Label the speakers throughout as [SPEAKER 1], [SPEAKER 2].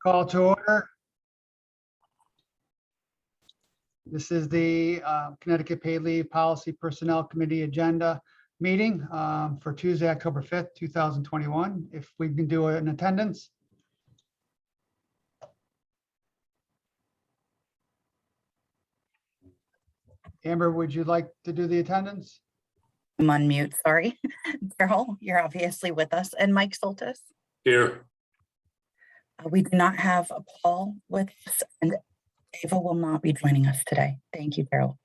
[SPEAKER 1] Call to order. This is the Connecticut Paid Leave Policy Personnel Committee agenda meeting for Tuesday, October 5th, 2021. If we can do an attendance. Amber, would you like to do the attendance?
[SPEAKER 2] I'm on mute, sorry. Daryl, you're obviously with us, and Mike Soltis.
[SPEAKER 3] Here.
[SPEAKER 2] We do not have Paul with us, and Ava will not be joining us today. Thank you, Daryl.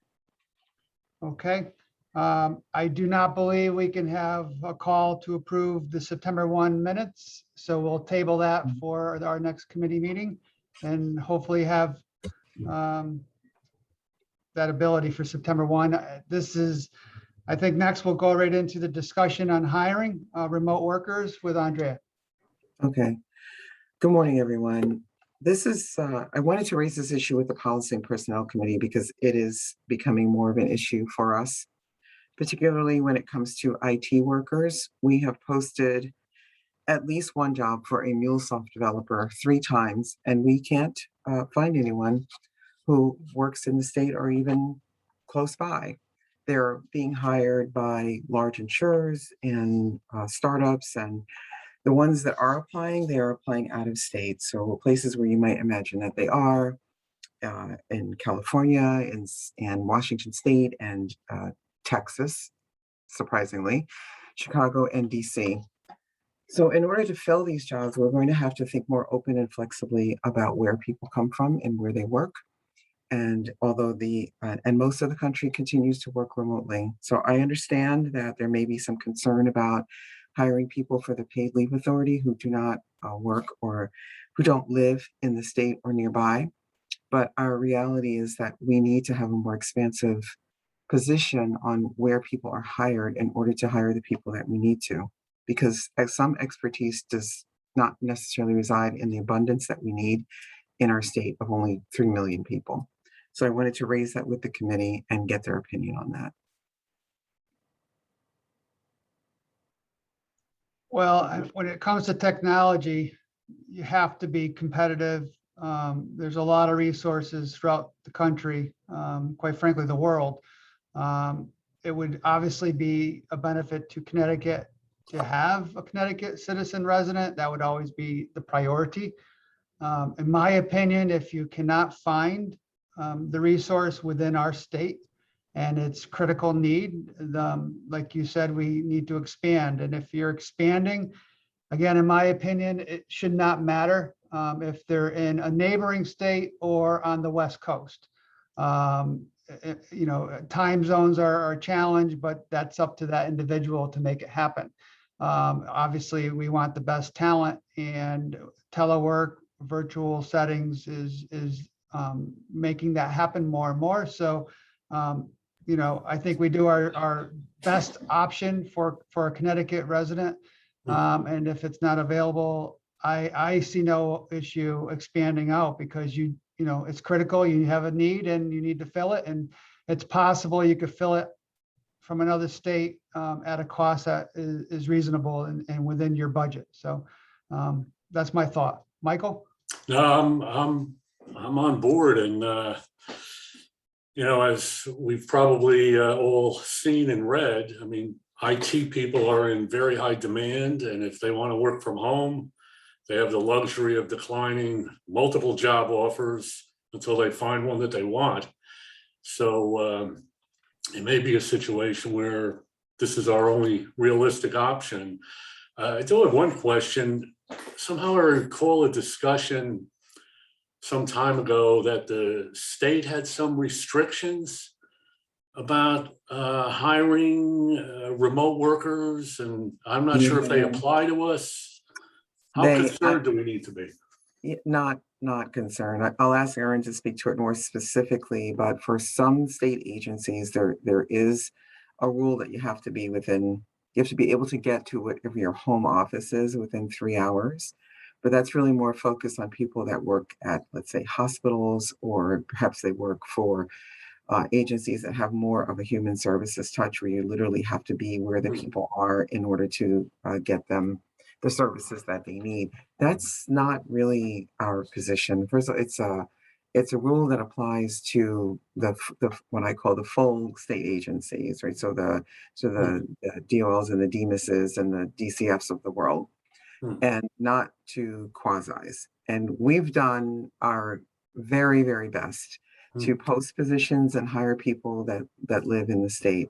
[SPEAKER 1] Okay. I do not believe we can have a call to approve the September 1 minutes. So we'll table that for our next committee meeting and hopefully have that ability for September 1. I think next we'll go right into the discussion on hiring remote workers with Andrea.
[SPEAKER 4] Okay. Good morning, everyone. This is, I wanted to raise this issue with the Policy and Personnel Committee because it is becoming more of an issue for us, particularly when it comes to IT workers. We have posted at least one job for a MuleSoft developer 3 times, and we can't find anyone who works in the state or even close by. They're being hired by large insurers and startups, and the ones that are applying, they are applying out of state. So places where you might imagine that they are in California, and Washington State, and Texas, surprisingly, Chicago, and DC. So in order to fill these jobs, we're going to have to think more open and flexibly about where people come from and where they work. And although and most of the country continues to work remotely. So I understand that there may be some concern about hiring people for the paid leave authority who do not work or who don't live in the state or nearby. But our reality is that we need to have a more expansive position on where people are hired in order to hire the people that we need to, because some expertise does not necessarily reside in the abundance that we need in our state of only 3 million people. So I wanted to raise that with the committee and get their opinion on that.
[SPEAKER 1] Well, when it comes to technology, you have to be competitive. There's a lot of resources throughout the country, quite frankly, the world. It would obviously be a benefit to Connecticut to have a Connecticut citizen resident. That would always be the priority. In my opinion, if you cannot find the resource within our state and it's critical need, like you said, we need to expand. And if you're expanding, again, in my opinion, it should not matter if they're in a neighboring state or on the West Coast. Time zones are a challenge, but that's up to that individual to make it happen. Obviously, we want the best talent, and telework, virtual settings is making that happen more and more. So, I think we do our best option for a Connecticut resident. And if it's not available, I see no issue expanding out, because it's critical. You have a need and you need to fill it, and it's possible you could fill it from another state at a cost that is reasonable and within your budget. So that's my thought. Michael?
[SPEAKER 3] No, I'm on board, and as we've probably all seen and read, I mean, IT people are in very high demand, and if they want to work from home, they have the luxury of declining multiple job offers until they find one that they want. So it may be a situation where this is our only realistic option. I do have one question. Somehow I recall a discussion some time ago that the state had some restrictions about hiring remote workers, and I'm not sure if they apply to us. How concerned do we need to be?
[SPEAKER 4] Not concerned. I'll ask Erin to speak to it more specifically, but for some state agencies, there is a rule that you have to be able to get to whatever your home office is within 3 hours. But that's really more focused on people that work at, let's say, hospitals, or perhaps they work for agencies that have more of a human services touch, where you literally have to be where the people are in order to get them the services that they need. That's not really our position. First of all, it's a rule that applies to the what I call the full state agencies, right? So the DOLs and the DMISs and the DCFs of the world, and not to quasis. And we've done our very, very best to post positions and hire people that live in the state.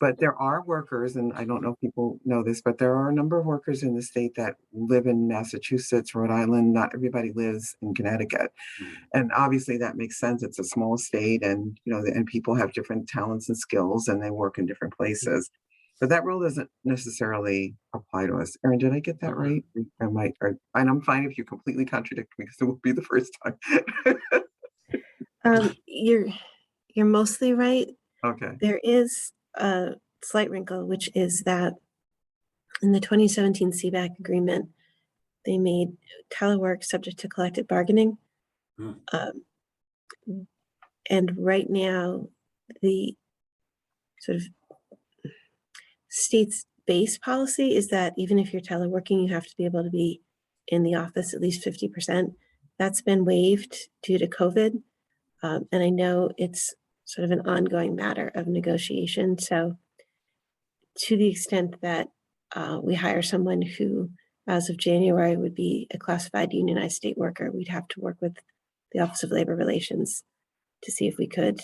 [SPEAKER 4] But there are workers, and I don't know if people know this, but there are a number of workers in the state that live in Massachusetts, Rhode Island. Not everybody lives in Connecticut. And obviously that makes sense. It's a small state, and and people have different talents and skills, and they work in different places. But that rule doesn't necessarily apply to us. Erin, did I get that right? And I'm fine if you completely contradict me, because it will be the first time.
[SPEAKER 5] You're mostly right.
[SPEAKER 4] Okay.
[SPEAKER 5] There is a slight wrinkle, which is that in the 2017 CBAC agreement, they made telework subject to collective bargaining. And right now, the sort of state's base policy is that even if you're teleworking, you have to be able to be in the office at least 50%. That's been waived due to COVID. And I know it's sort of an ongoing matter of negotiation. So to the extent that we hire someone who, as of January, would be a classified unionized state worker, we'd have to work with the Office of Labor Relations to see if we could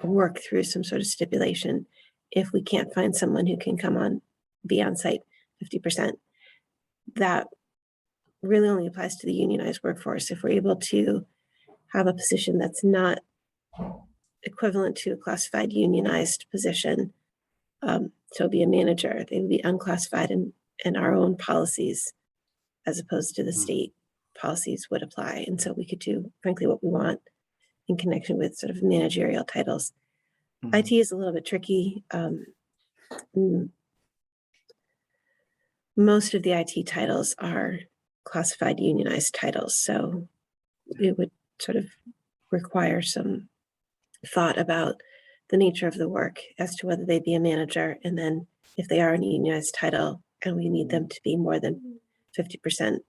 [SPEAKER 5] work through some sort of stipulation if we can't find someone who can be on site 50%. That really only applies to the unionized workforce. If we're able to have a position that's not equivalent to a classified unionized position, so be a manager, they would be unclassified, and our own policies, as opposed to the state policies, would apply. And so we could do, frankly, what we want in connection with sort of managerial titles. IT is a little bit tricky. Most of the IT titles are classified unionized titles, so it would sort of require some thought about the nature of the work as to whether they be a manager, and then if they are in a unionized title and we need them to be more than 50%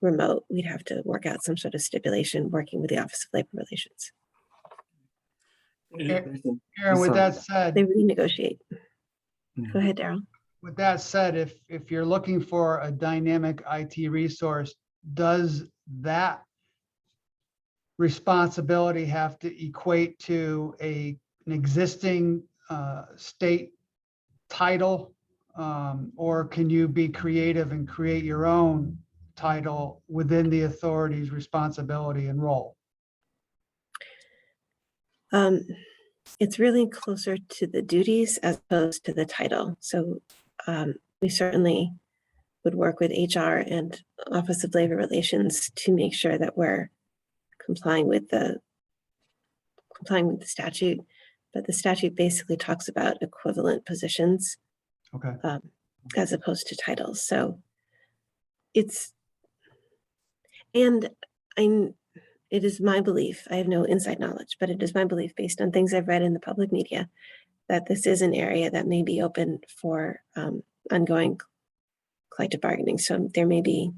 [SPEAKER 5] remote, we'd have to work out some sort of stipulation working with the Office of Labor Relations.
[SPEAKER 1] Aaron, with that said,
[SPEAKER 5] They renegotiate. Go ahead, Daryl.
[SPEAKER 1] with that said, if you're looking for a dynamic IT resource, does that responsibility have to equate to an existing state title? Or can you be creative and create your own title within the authority's responsibility and role?
[SPEAKER 5] It's really closer to the duties as opposed to the title. So we certainly would work with HR and Office of Labor Relations to make sure that we're complying with the statute. But the statute basically talks about equivalent positions,
[SPEAKER 1] Okay.
[SPEAKER 5] as opposed to titles. So it is my belief, I have no inside knowledge, but it is my belief, based on things I've read in the public media, that this is an area that may be open for ongoing collective bargaining. So there may be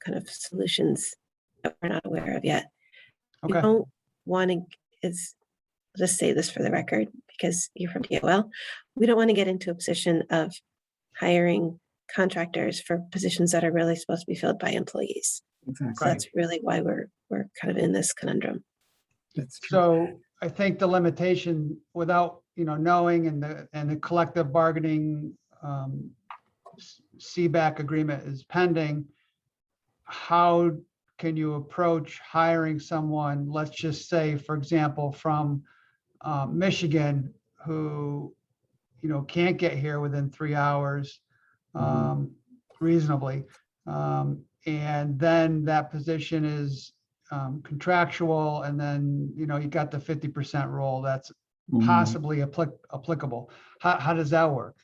[SPEAKER 5] kind of solutions that we're not aware of yet. We
[SPEAKER 1] Okay.
[SPEAKER 5] don't want to, I'll just say this for the record, because you're from DOL, we don't want to get into a position of hiring contractors for positions that are really supposed to be filled by employees.
[SPEAKER 4] Exactly.
[SPEAKER 5] So that's really why we're kind of in this conundrum.
[SPEAKER 4] That's true.
[SPEAKER 1] So I think the limitation, without knowing, and the collective bargaining CBAC agreement is pending, how can you approach hiring someone, let's just say, for example, from Michigan, who can't get here within 3 hours reasonably, and then that position is contractual, and then you got the 50% rule that's possibly applicable. How does that work?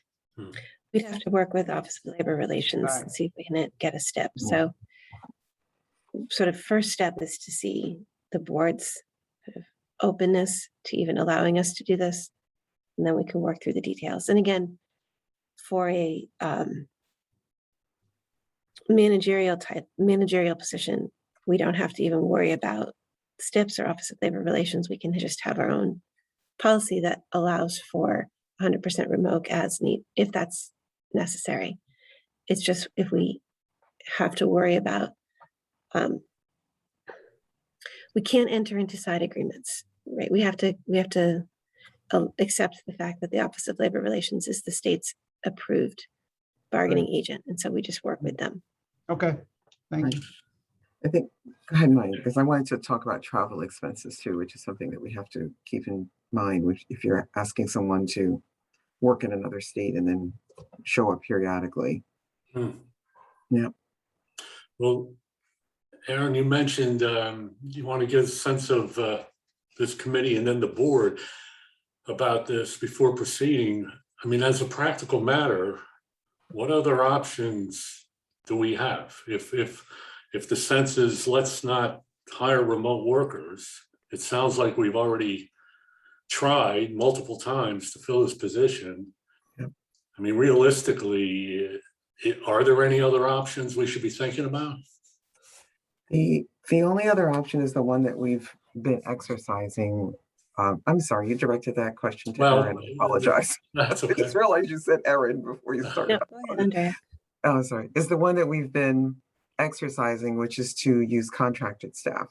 [SPEAKER 5] We'd have to work with Office of Labor Relations
[SPEAKER 1] Right.
[SPEAKER 5] and see if we can get a step. So sort of first step is to see the board's sort of openness to even allowing us to do this, and then we can work through the details. And again, for a managerial position, we don't have to even worry about STIPs or Office of Labor Relations. We can just have our own policy that allows for 100% remote as need, if that's necessary. It's just if we have to worry about, we can't enter into side agreements, right? We have to accept the fact that the Office of Labor Relations is the state's approved bargaining agent. And so we just work with them.
[SPEAKER 1] Okay, thank
[SPEAKER 4] Right.
[SPEAKER 1] you.
[SPEAKER 4] I think, go ahead, Mike, because I wanted to talk about travel expenses too, which is something that we have to keep in mind, which if you're asking someone to work in another state and then show up periodically.
[SPEAKER 3] Hmm.
[SPEAKER 4] Yeah.
[SPEAKER 3] Well, Aaron, you mentioned you want to get a sense of this committee and then the board about this before proceeding. I mean, as a practical matter, what other options do we have? If the sense is let's not hire remote workers, it sounds like we've already tried multiple times to fill this position.
[SPEAKER 4] Yep.
[SPEAKER 3] I mean, realistically, are there any other options we should be thinking about?
[SPEAKER 4] The only other option is the one that we've been exercising. I'm sorry, you directed that question to
[SPEAKER 3] Well,
[SPEAKER 4] Erin. I apologize.
[SPEAKER 3] That's
[SPEAKER 4] I
[SPEAKER 3] okay.
[SPEAKER 4] just realized you said Erin before you started.
[SPEAKER 5] No, go ahead, Andrea.
[SPEAKER 4] Oh, sorry. Is the one that we've been exercising, which is to use contracted staff.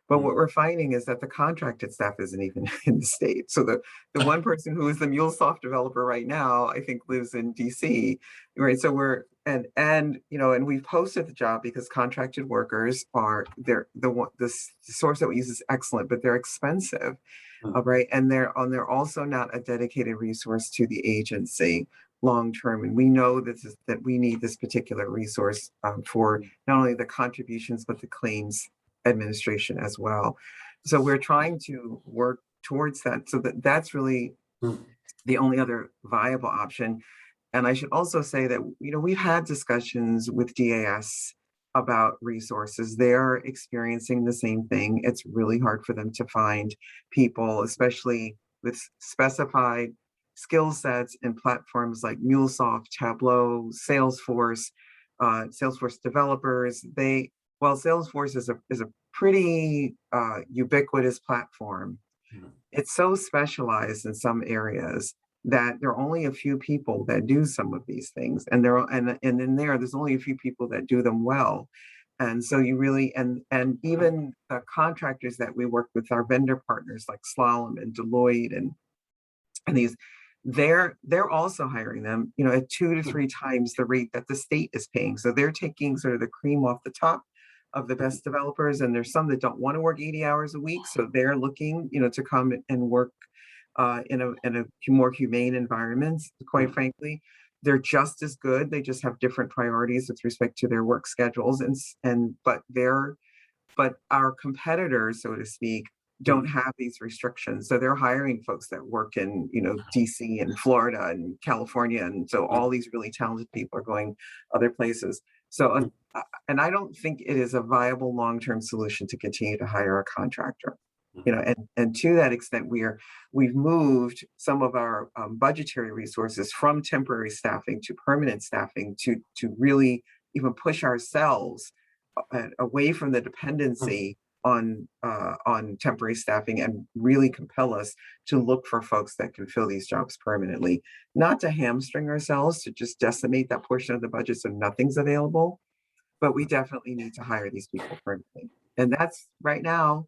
[SPEAKER 4] But what we're finding is that the contracted staff isn't even in the state. So the one person who is the MuleSoft developer right now, I think lives in DC, right? So we're, and we've posted the job because contracted workers are, the source that we use is excellent, but they're expensive, right? And they're also not a dedicated resource to the agency long-term. And we know that we need this particular resource for not only the contributions, but the claims administration as well. So we're trying to work towards that. So that's really the only other viable option. And I should also say that, we've had discussions with DAS about resources. They're experiencing the same thing. It's really hard for them to find people, especially with specified skill sets and platforms like MuleSoft, Tableau, Salesforce, Salesforce developers. While Salesforce is a pretty ubiquitous platform, it's so specialized in some areas that there are only a few people that do some of these things, and there's only a few people that do them well. And so you really, and even the contractors that we work with, our vendor partners like Slalom and Deloitte and these, they're also hiring them, at 2 to 3 times the rate that the state is paying. So they're taking sort of the cream off the top of the best developers, and there's some that don't want to work 80 hours a week, so they're looking, to come and work in a more humane environment. Quite frankly, they're just as good. They just have different priorities with respect to their work schedules, but our competitors, so to speak, don't have these restrictions. So they're hiring folks that work in, DC and Florida and California. And so all these really talented people are going other places. So, and I don't think it is a viable long-term solution to continue to hire a contractor. And to that extent, we've moved some of our budgetary resources from temporary staffing to permanent staffing to really even push ourselves away from the dependency on temporary staffing and really compel us to look for folks that can fill these jobs permanently, not to hamstring ourselves to just decimate that portion of the budget so nothing's available, but we definitely need to hire these people permanently. And that's right now,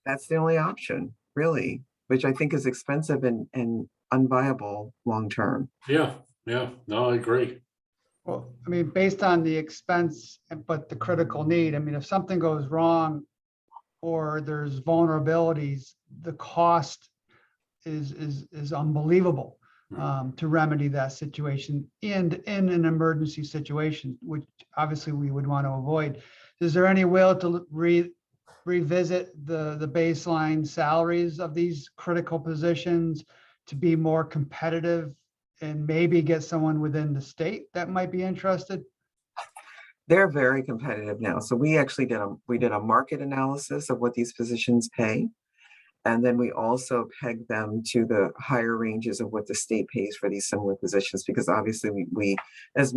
[SPEAKER 4] that's the only option really, which I think is expensive and unviable long-term.
[SPEAKER 3] Yeah, no, I agree.
[SPEAKER 1] Well, I mean, based on the expense, but the critical need, I mean, if something goes wrong or there's vulnerabilities, the cost is unbelievable to remedy that situation and in an emergency situation, which obviously we would want to avoid. Is there any will to revisit the baseline salaries of these critical positions to be more competitive and maybe get someone within the state that might be interested?
[SPEAKER 4] They're very competitive now. So we actually did a market analysis of what these positions pay. And then we also pegged them to the higher ranges of what the state pays for these similar positions, because obviously we as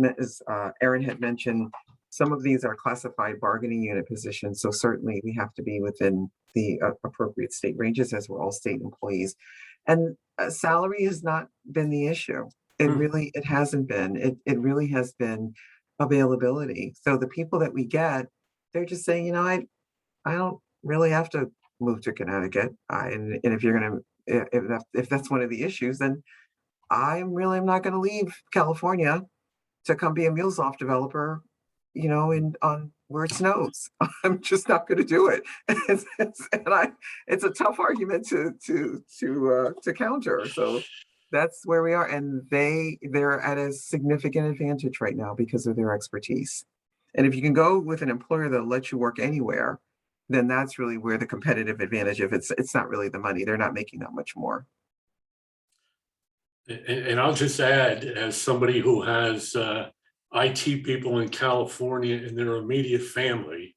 [SPEAKER 4] Erin had mentioned, some of these are classified bargaining unit positions, so certainly we have to be within the appropriate state ranges as we're all state employees. And salary has not been the issue. It hasn't been. It really has been availability. So the people that we get, they're just saying, I don't really have to move to Connecticut. And if you're gonna, if that's one of the issues, then I'm not gonna leave California to come be a MuleSoft developer, on where it snows. I'm just not going to do it. It's a tough argument to counter. So that's where we are, and they're at a significant advantage right now because of their expertise. And if you can go with an employer that lets you work anywhere, then that's really where the competitive advantage of it's not really the money. They're not making that much more.
[SPEAKER 3] And I'll just add, as somebody who has IT people in California in their immediate family,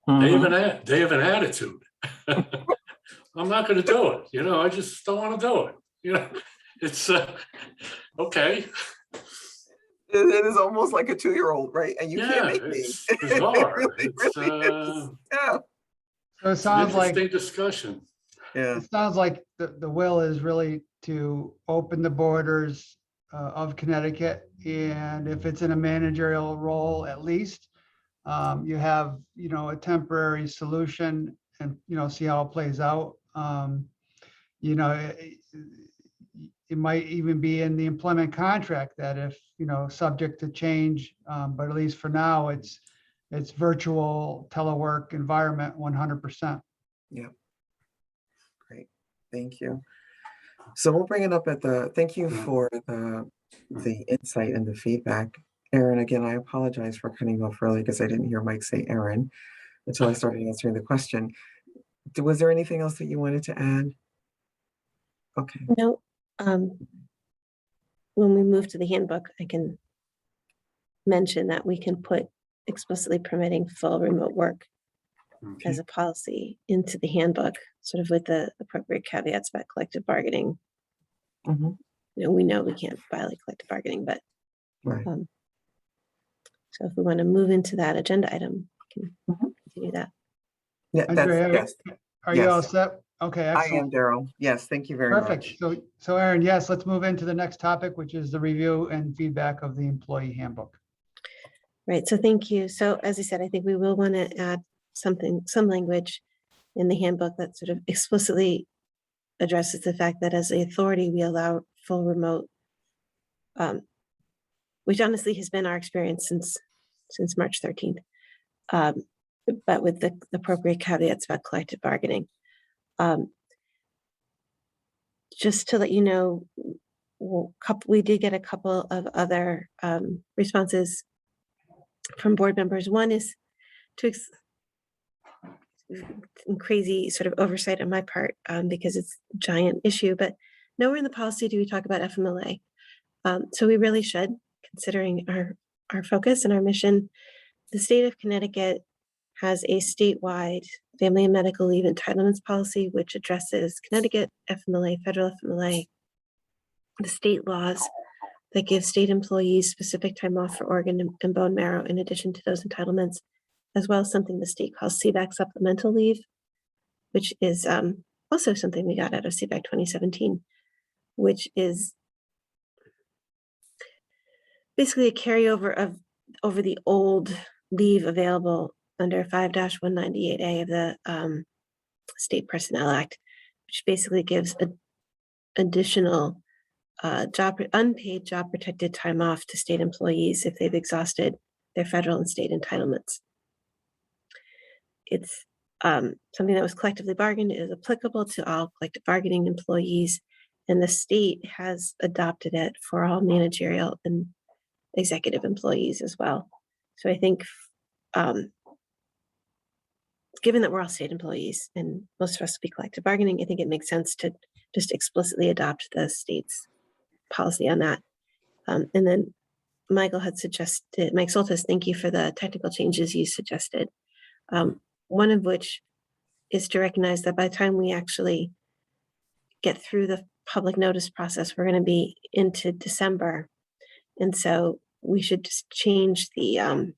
[SPEAKER 3] they have an attitude. I'm not going to do it. I just don't want to do it. It's okay.
[SPEAKER 4] It is almost like a 2-year-old, right? And you can't make me.
[SPEAKER 3] It's bizarre.
[SPEAKER 4] Really is. Yeah.
[SPEAKER 1] So it sounds like,
[SPEAKER 3] interesting discussion.
[SPEAKER 4] Yeah.
[SPEAKER 1] it sounds like the will is really to open the borders of Connecticut. And if it's in a managerial role, at least, you have, a temporary solution and, see how it plays out. It might even be in the employment contract that if, subject to change, but at least for now, it's virtual telework environment 100%.
[SPEAKER 4] Yeah. Great. Thank you. So we'll bring it up thank you for the insight and the feedback. Aaron, again, I apologize for cutting off early because I didn't hear Mike say Aaron until I started answering the question. Was there anything else that you wanted to add? Okay.
[SPEAKER 5] No. When we move to the handbook, I can mention that we can put explicitly permitting full remote work as a policy into the handbook, sort of with the appropriate caveats about collective bargaining. We know we can't violate collective bargaining, but
[SPEAKER 4] Right.
[SPEAKER 5] so if we want to move into that agenda item, we can continue that.
[SPEAKER 4] Yeah,
[SPEAKER 1] Andrea,
[SPEAKER 4] yes.
[SPEAKER 1] are you all
[SPEAKER 4] Yes.
[SPEAKER 1] set? Okay,
[SPEAKER 4] I
[SPEAKER 1] excellent.
[SPEAKER 4] am, Daryl. Yes, thank you very
[SPEAKER 1] Perfect.
[SPEAKER 4] much.
[SPEAKER 1] So Aaron, yes, let's move into the next topic, which is the review and feedback of the employee handbook.
[SPEAKER 5] Right. So thank you. So as I said, I think we will want to add some language in the handbook that sort of explicitly addresses the fact that as the authority, we allow full remote, which honestly has been our experience since March 13th, but with the appropriate caveats about collective bargaining. Just to let you know, we did get a couple of other responses from board members. One is crazy sort of oversight on my part because it's a giant issue, but nowhere in the policy do we talk about FMLA. So we really should, considering our focus and our mission. The state of Connecticut has a statewide family and medical leave entitlements policy, which addresses Connecticut FMLA, federal FMLA, the state laws that give state employees specific time off for organ and bone marrow in addition to those entitlements, as well as something the state calls CBAC supplemental leave, which is also something we got out of CBAC 2017, which is basically a carryover over the old leave available under 5-198A of the State Personnel Act, which basically gives additional unpaid job protected time off to state employees if they've exhausted their federal and state entitlements. It's something that was collectively bargained. It is applicable to all collective bargaining employees, and the state has adopted it for all managerial and executive employees as well. So I think given that we're all state employees and most of us will be collective bargaining, I think it makes sense to just explicitly adopt the state's policy on that. And then Mike Soltis, thank you for the technical changes you suggested. One of which is to recognize that by the time we actually get through the public notice process, we're going to be into December. And so we should just change the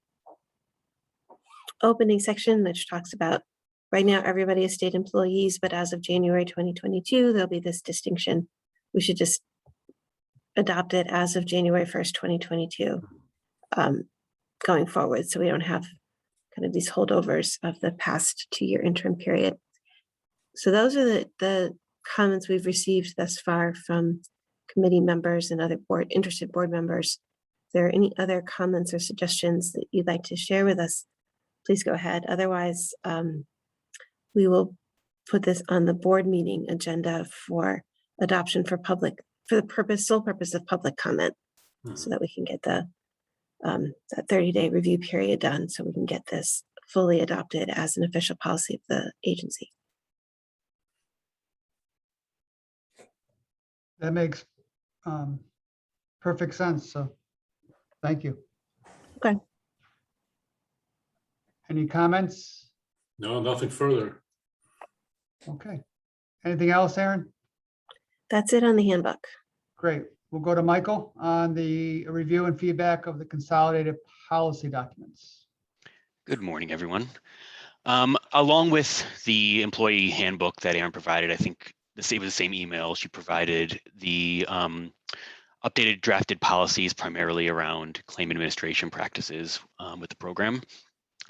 [SPEAKER 5] opening section, which talks about right now, everybody is state employees, but as of January 2022, there'll be this distinction. We should just adopt it as of January 1st, 2022, going forward. So we don't have kind of these holdovers of the past 2-year interim period. So those are the comments we've received thus far from committee members and other interested board members. If there are any other comments or suggestions that you'd like to share with us, please go ahead. Otherwise, we will put this on the board meeting agenda for adoption for the sole purpose of public comment, so that we can get that 30-day review period done, so we can get this fully adopted as an official policy of the agency.
[SPEAKER 1] That makes perfect sense. So thank you.
[SPEAKER 5] Okay.
[SPEAKER 1] Any comments?
[SPEAKER 3] No, nothing further.
[SPEAKER 1] Okay. Anything else, Aaron?
[SPEAKER 5] That's it on the handbook.
[SPEAKER 1] Great. We'll go to Michael on the review and feedback of the consolidated policy documents.
[SPEAKER 6] Good morning, everyone. Along with the employee handbook that Aaron provided, I think it was the same email. She provided the updated drafted policies primarily around claim administration practices with the program.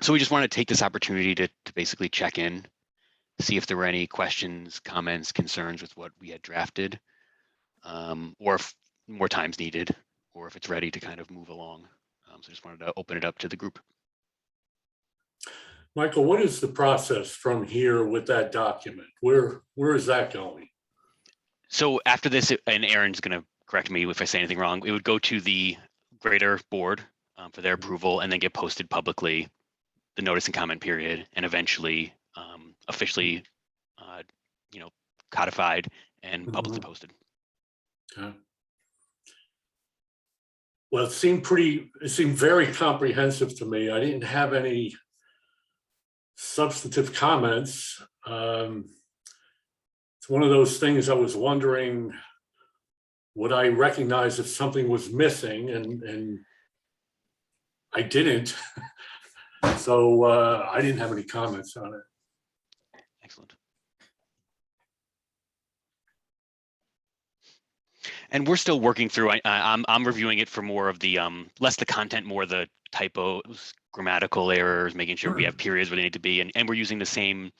[SPEAKER 6] So we just want to take this opportunity to basically check in, see if there were any questions, comments, concerns with what we had drafted, or if more time's needed, or if it's ready to kind of move along. So I just wanted to open it up to the group.
[SPEAKER 3] Michael, what is the process from here with that document? Where is that going?
[SPEAKER 6] So after this, and Aaron's going to correct me if I say anything wrong, it would go to the greater board for their approval and then get posted publicly, the notice and comment period, and eventually officially, codified and publicly posted.
[SPEAKER 3] Okay. Well, it seemed very comprehensive to me. I didn't have any substantive comments. It's one of those things I was wondering, would I recognize if something was missing, and I didn't. So I didn't have any comments on it.
[SPEAKER 6] Excellent. And we're still working through. I'm reviewing it for more of the less the content, more the typos, grammatical errors, making sure we have periods where they need to be, and we're using the same,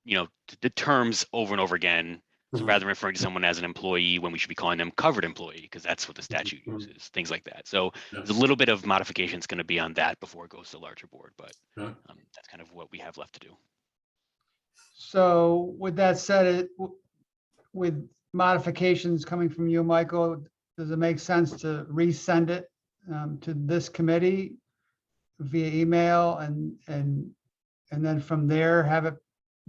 [SPEAKER 6] the terms over and over again. So rather than referring to someone as an employee when we should be calling them covered employee, because that's what the statute uses, things like that. So there's a little bit of modifications going to be on that before it goes to larger board, but that's kind of what we have left to do.
[SPEAKER 1] So with that said, with modifications coming from you, Michael, does it make sense to resend it to this committee via email and then from there have it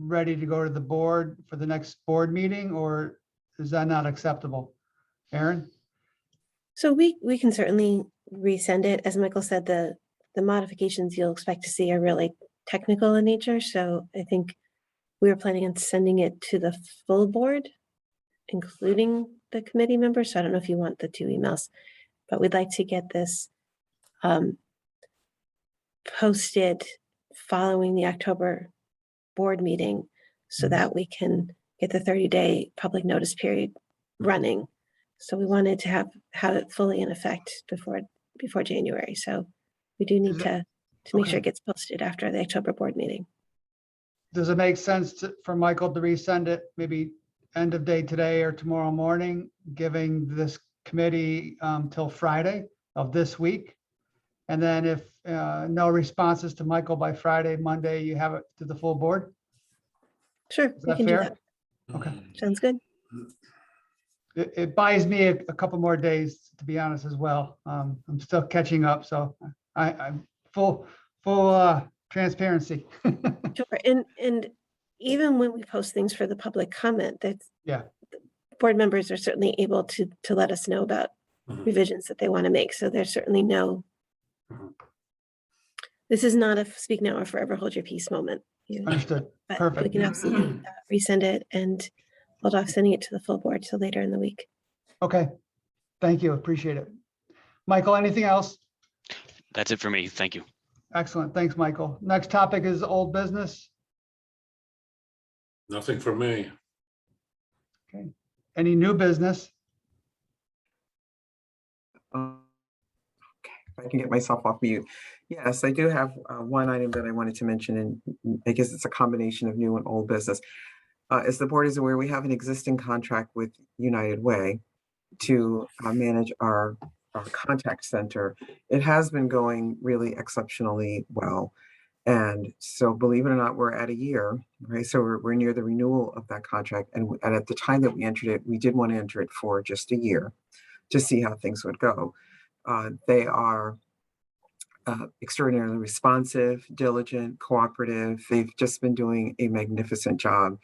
[SPEAKER 1] ready to go to the board for the next board meeting, or is that not acceptable? Aaron?
[SPEAKER 5] So we can certainly resend it. As Michael said, the modifications you'll expect to see are really technical in nature. So I think we were planning on sending it to the full board, including the committee members. So I don't know if you want the 2 emails, but we'd like to get this posted following the October board meeting so that we can get the 30-day public notice period running. So we wanted to have it fully in effect before January. So we do need to make sure it gets posted after the October board meeting.
[SPEAKER 1] Does it make sense for Michael to resend it maybe end of day today or tomorrow morning, giving this committee till Friday of this week? And then if no responses to Michael by Friday, Monday, you have it to the full board?
[SPEAKER 5] Sure,
[SPEAKER 1] Is
[SPEAKER 5] we
[SPEAKER 1] that
[SPEAKER 5] can do
[SPEAKER 1] fair?
[SPEAKER 5] that.
[SPEAKER 1] Okay.
[SPEAKER 5] Sounds good.
[SPEAKER 1] It buys me a couple more days, to be honest, as well. I'm still catching up, so I'm full transparency.
[SPEAKER 5] Sure. And even when we post things for the public comment, that's
[SPEAKER 1] Yeah.
[SPEAKER 5] board members are certainly able to let us know about revisions that they want to make. So there's certainly this is not a speak now or forever hold your peace moment.
[SPEAKER 1] Understood.
[SPEAKER 5] But
[SPEAKER 1] Perfect.
[SPEAKER 5] we can absolutely resend it and hold off sending it to the full board till later in the week.
[SPEAKER 1] Okay. Thank you. Appreciate it. Michael, anything else?
[SPEAKER 6] That's it for me. Thank you.
[SPEAKER 1] Excellent. Thanks, Michael. Next topic is old business.
[SPEAKER 3] Nothing for me.
[SPEAKER 1] Any new business?
[SPEAKER 4] Okay, if I can get myself off mute. Yes, I do have one item that I wanted to mention, and I guess it's a combination of new and old business. As the board is aware, we have an existing contract with United Way to manage our contact center. It has been going really exceptionally well. And so believe it or not, we're at a year, right? So we're near the renewal of that contract. And at the time that we entered it, we did want to enter it for just a year to see how things would go. They are extraordinarily responsive, diligent, cooperative. They've just been doing a magnificent job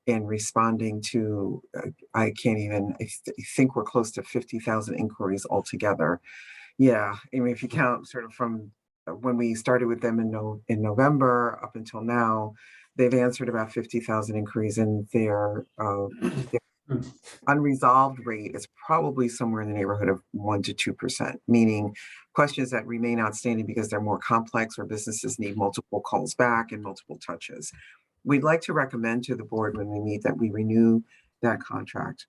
[SPEAKER 4] in responding to, I think we're close to 50,000 inquiries altogether. Yeah, I mean, if you count sort of from when we started with them in November up until now, they've answered about 50,000 inquiries, and their unresolved rate is probably somewhere in the neighborhood of 1% to 2%, meaning questions that remain outstanding because they're more complex or businesses need multiple calls back and multiple touches. We'd like to recommend to the board when we meet that we renew that contract,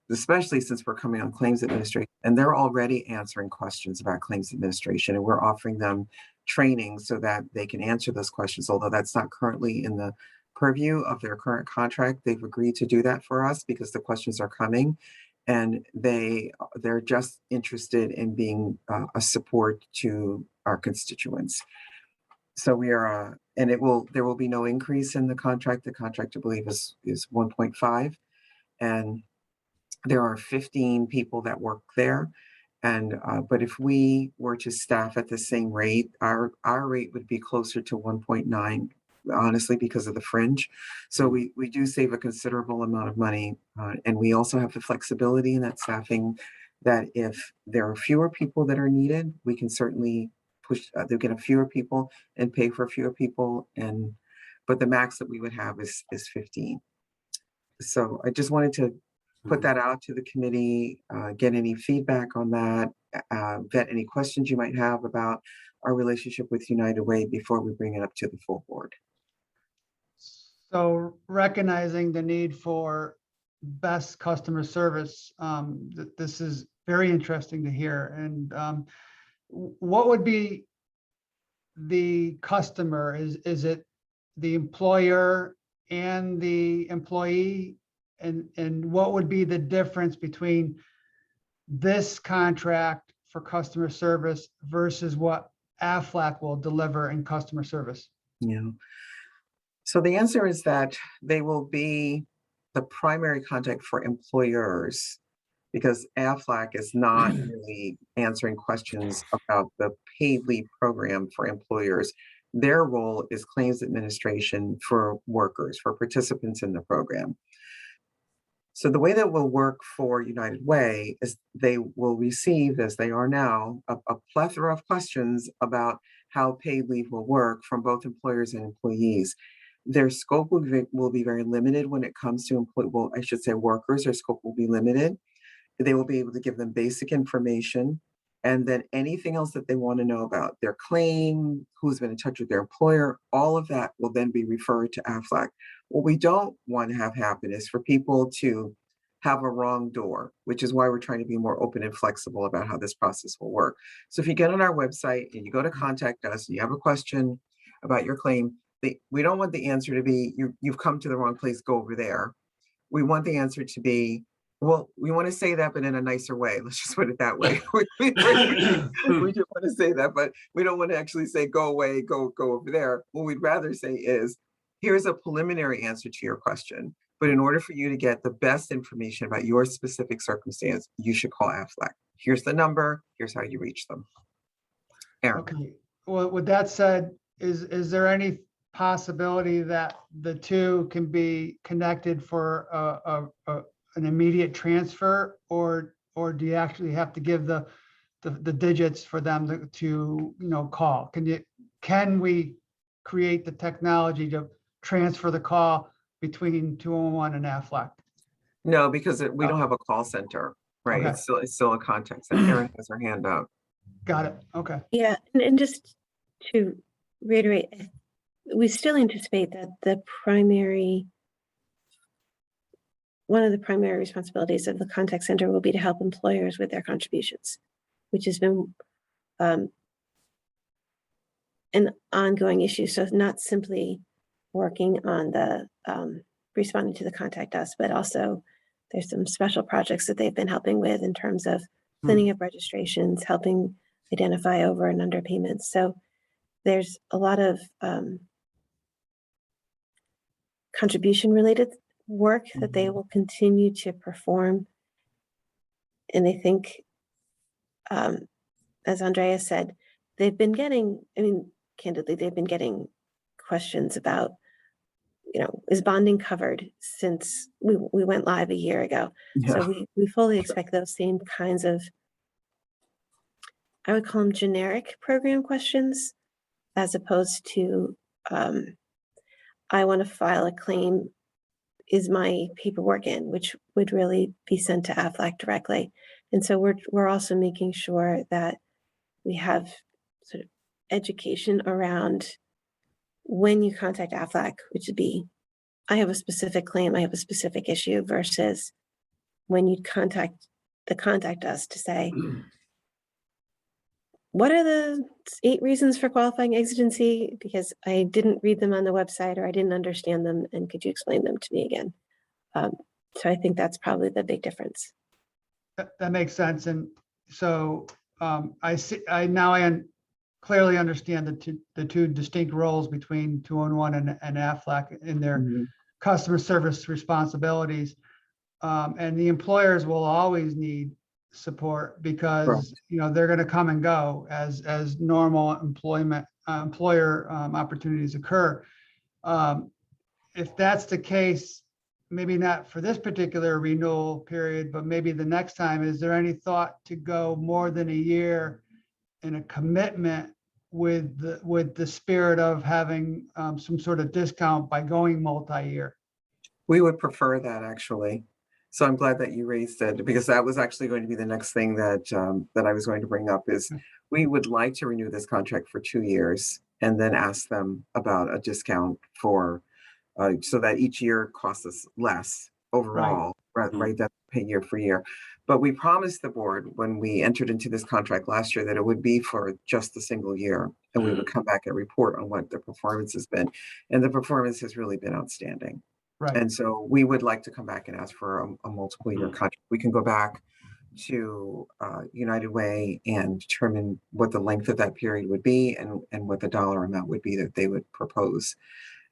[SPEAKER 4] especially since we're coming on claims administration, and they're already answering questions about claims administration, and we're offering them training so that they can answer those questions, although that's not currently in the purview of their current contract. They've agreed to do that for us because the questions are coming, and they're just interested in being a support to our constituents. So we are, and there will be no increase in the contract. The contract, I believe, is 1.5, and there are 15 people that work there. And but if we were to staff at the same rate, our rate would be closer to 1.9, honestly, because of the fringe. So we do save a considerable amount of money, and we also have the flexibility in that staffing that if there are fewer people that are needed, we can certainly push. They'll get a fewer people and pay for fewer people, but the max that we would have is 15. So I just wanted to put that out to the committee, get any feedback on that, vet any questions you might have about our relationship with United Way before we bring it up to the full board.
[SPEAKER 1] So recognizing the need for best customer service, this is very interesting to hear. And what would be the customer? Is it the employer and the employee? And what would be the difference between this contract for customer service versus what Aflac will deliver in customer service?
[SPEAKER 4] Yeah. So the answer is that they will be the primary contact for employers, because Aflac is not really answering questions about the paid leave program for employers. Their role is claims administration for workers, for participants in the program. So the way that will work for United Way is they will receive, as they are now, a plethora of questions about how paid leave will work from both employers and employees. Their scope will be very limited when it comes to workers. Their scope will be limited. They will be able to give them basic information, and then anything else that they want to know about their claim, who's been in touch with their employer, all of that will then be referred to Aflac. What we don't want to have happen is for people to have a wrong door, which is why we're trying to be more open and flexible about how this process will work. So if you get on our website and you go to contact us and you have a question about your claim, we don't want the answer to be, you've come to the wrong place, go over there. We want the answer to be, well, we want to say that, but in a nicer way. Let's just put it that way. We just want to say that, but we don't want to actually say, go away, go over there. What we'd rather say is, here's a preliminary answer to your question. But in order for you to get the best information about your specific circumstance, you should call Aflac. Here's the number. Here's how you reach them. Aaron.
[SPEAKER 1] Okay. Well, with that said, is there any possibility that the two can be connected for an immediate transfer, or do you actually have to give the digits for them to call? Can we create the technology to transfer the call between 211 and Aflac?
[SPEAKER 4] No, because we don't have a call center, right?
[SPEAKER 1] Okay.
[SPEAKER 4] It's still a contact center. Erin has her hand up.
[SPEAKER 1] Got it. Okay.
[SPEAKER 5] Yeah, and just to reiterate, we still anticipate that one of the primary responsibilities of the contact center will be to help employers with their contributions, which has been an ongoing issue. So not simply working on the responding to the contact us, but also there's some special projects that they've been helping with in terms of cleaning up registrations, helping identify over and under payments. So there's a lot of contribution related work that they will continue to perform. And I think, as Andrea said, they've been getting, I mean, candidly, they've been getting questions about, is bonding covered since we went live a year ago? So we fully expect those same kinds of, I would call them generic program questions, as opposed to, I want to file a claim, is my paperwork in, which would really be sent to AFLAC directly. And so we're also making sure that we have sort of education around when you contact AFLAC, which would be, I have a specific claim, I have a specific issue, versus when you contact us to say, what are the 8 reasons for qualifying exigency? Because I didn't read them on the website, or I didn't understand them, and could you explain them to me again? So I think that's probably the big difference.
[SPEAKER 1] That makes sense. And so I clearly understand the two distinct roles between 211 and AFLAC in their customer service responsibilities. And the employers will always need support because they're going to come and go as normal employer opportunities occur. If that's the case, maybe not for this particular renewal period, but maybe the next time, is there any thought to go more than a year in a commitment with the spirit of having some sort of discount by going multi-year?
[SPEAKER 4] We would prefer that, actually. So I'm glad that you raised it, because that was actually going to be the next thing that I was going to bring up. Is we would like to renew this contract for 2 years and then ask them about a discount for so that each year costs us less overall, right? That's pay year for year. But we promised the board when we entered into this contract last year that it would be for just a single year, and we would come back and report on what the performance has been. And the performance has really been outstanding.
[SPEAKER 1] Right.
[SPEAKER 4] And so we would like to come back and ask for a multiple year contract. We can go back to United Way and determine what the length of that period would be and what the dollar amount would be that they would propose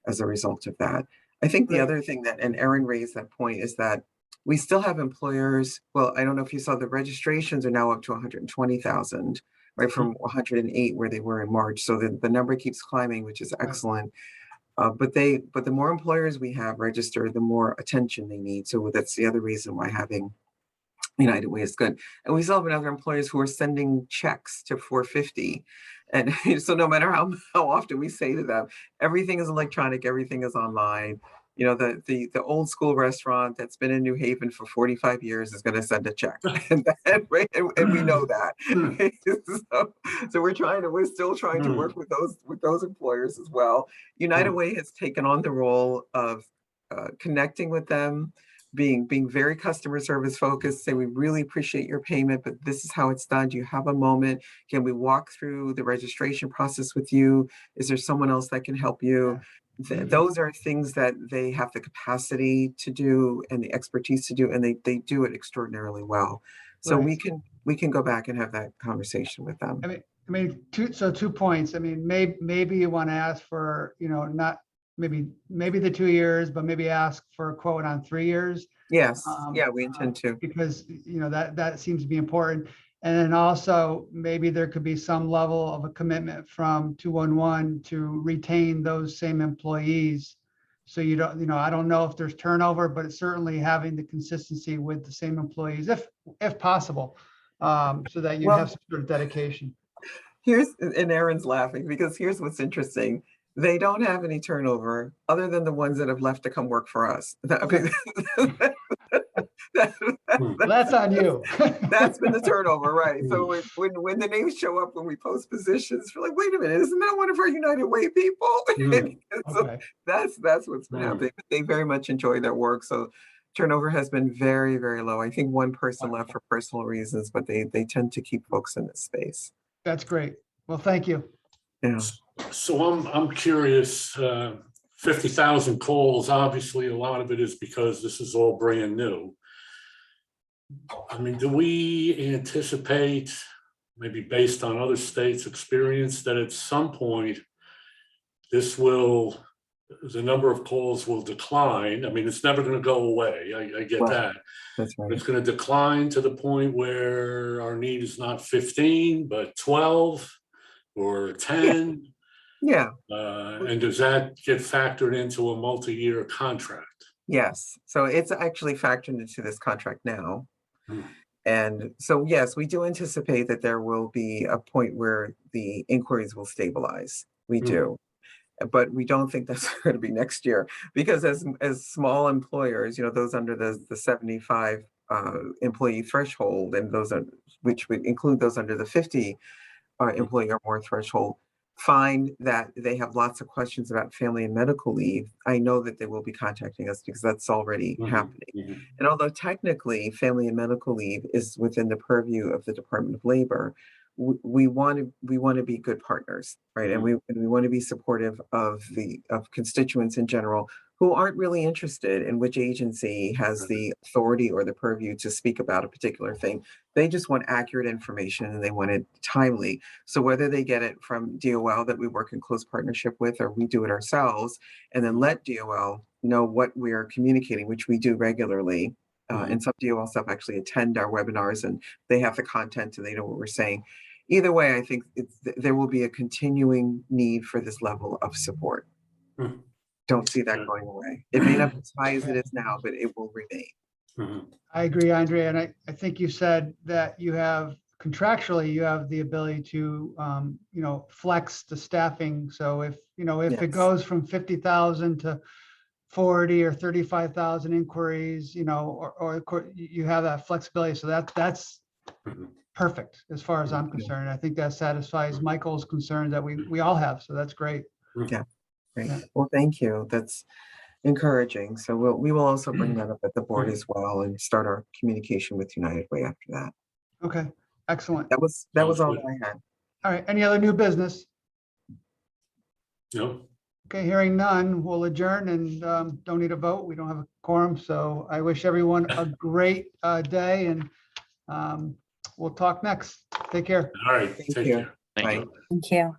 [SPEAKER 4] as a result of that. I think the other thing that, and Erin raised that point, is that we still have employers. Well, I don't know if you saw, the registrations are now up to 120,000, right, from 108 where they were in March. So the number keeps climbing, which is excellent. But the more employers we have registered, the more attention they need. So that's the other reason why having United Way is good. And we still have other employers who are sending checks to 450. And so no matter how often we say to them, everything is electronic, everything is online. The old school restaurant that's been in New Haven for 45 years is going to send a check, and we know that. So we're still trying to work with those employers as well. United Way has taken on the role of connecting with them, being very customer service focused. Say, we really appreciate your payment, but this is how it's done. Do you have a moment? Can we walk through the registration process with you? Is there someone else that can help you? Those are things that they have the capacity to do and the expertise to do, and they do it extraordinarily well. So we can go back and have that conversation with them.
[SPEAKER 1] I mean, 2 points. I mean, maybe you want to ask for, not maybe the 2 years, but maybe ask for a quote on 3 years.
[SPEAKER 4] Yes. We intend to,
[SPEAKER 1] because that seems to be important. And then also maybe there could be some level of a commitment from 211 to retain those same employees. So you don't, I don't know if there's turnover, but it's certainly having the consistency with the same employees, if possible, so that you have some sort of dedication.
[SPEAKER 4] And Erin's laughing because here's what's interesting. They don't have any turnover other than the ones that have left to come work for us.
[SPEAKER 1] Okay. Well, that's on you.
[SPEAKER 4] That's been the turnover, right? So when the names show up when we post positions, we're like, wait a minute, isn't that one of our United Way people?
[SPEAKER 3] Mm.
[SPEAKER 4] So
[SPEAKER 1] Okay,
[SPEAKER 4] that's what's been
[SPEAKER 3] Mm.
[SPEAKER 4] happening. But they very much enjoy their work, so turnover has been very, very low. I think one person left for personal reasons, but they tend to keep folks in this space.
[SPEAKER 1] that's great. Well, thank you.
[SPEAKER 4] Yeah.
[SPEAKER 3] So I'm curious, 50,000 calls, obviously a lot of it is because this is all brand new. I mean, do we anticipate, maybe based on other states' experience, that at some point the number of calls will decline? I mean, it's never going to go away. I get
[SPEAKER 4] Right.
[SPEAKER 3] that.
[SPEAKER 4] That's
[SPEAKER 3] But
[SPEAKER 4] right.
[SPEAKER 3] it's going to decline to the point where our need is not 15, but 12 or 10.
[SPEAKER 4] Yeah.
[SPEAKER 3] And does that get factored into a multi-year contract?
[SPEAKER 4] Yes. So it's actually factored into this contract now.
[SPEAKER 3] Hmm.
[SPEAKER 4] And so, yes, we do anticipate that there will be a point where the inquiries will stabilize. We
[SPEAKER 3] Hmm.
[SPEAKER 4] do. But we don't think that's going to be next year, because as small employers, those under the 75 employee threshold, and which would include those under the 50 employee or more threshold, find that they have lots of questions about family and medical leave. I know that they will be contacting us because that's already
[SPEAKER 3] Mhm,
[SPEAKER 4] happening.
[SPEAKER 3] mhm.
[SPEAKER 4] And although technically family and medical leave is within the purview of the Department of Labor, we want to be good partners, right? And we want to be supportive of constituents in general who aren't really interested in which agency has the authority or the purview to speak about a particular thing. They just want accurate information and they want it timely. So whether they get it from DOL that we work in close partnership with, or we do it ourselves, and then let DOL know what we're communicating, which we do regularly. And some DOL staff actually attend our webinars and they have the content and they know what we're saying. Either way, I think there will be a continuing need for this level of support.
[SPEAKER 3] Hmm.
[SPEAKER 4] Don't see that going away. It may not be as high as it is now, but it will remain.
[SPEAKER 3] Mhm.
[SPEAKER 1] I agree, Andrea, and I think you said that you have contractually, you have the ability to, flex the staffing. So if it
[SPEAKER 4] Yes.
[SPEAKER 1] goes from 50,000 to 40 or 35,000 inquiries, or you have that flexibility. So that's
[SPEAKER 3] Mhm.
[SPEAKER 1] perfect as far as I'm concerned. I think that satisfies Michael's concern that we all have. So that's great.
[SPEAKER 4] Yeah. Great.
[SPEAKER 1] Yeah.
[SPEAKER 4] Well, thank you. That's encouraging. So we will also bring that up at the board as well and start our communication with United Way after that.
[SPEAKER 1] Okay, excellent.
[SPEAKER 4] That was
[SPEAKER 3] Sounds
[SPEAKER 4] all
[SPEAKER 3] good.
[SPEAKER 4] I had.
[SPEAKER 1] All right, any other new business?
[SPEAKER 3] No?
[SPEAKER 1] Okay, hearing none, we'll adjourn and don't need a vote. We don't have a quorum. So I wish everyone a great day and we'll talk next. Take care.
[SPEAKER 3] All right,
[SPEAKER 4] Thank
[SPEAKER 3] take
[SPEAKER 4] you.
[SPEAKER 3] care.
[SPEAKER 6] Thank you.
[SPEAKER 4] Bye.
[SPEAKER 2] Thank you.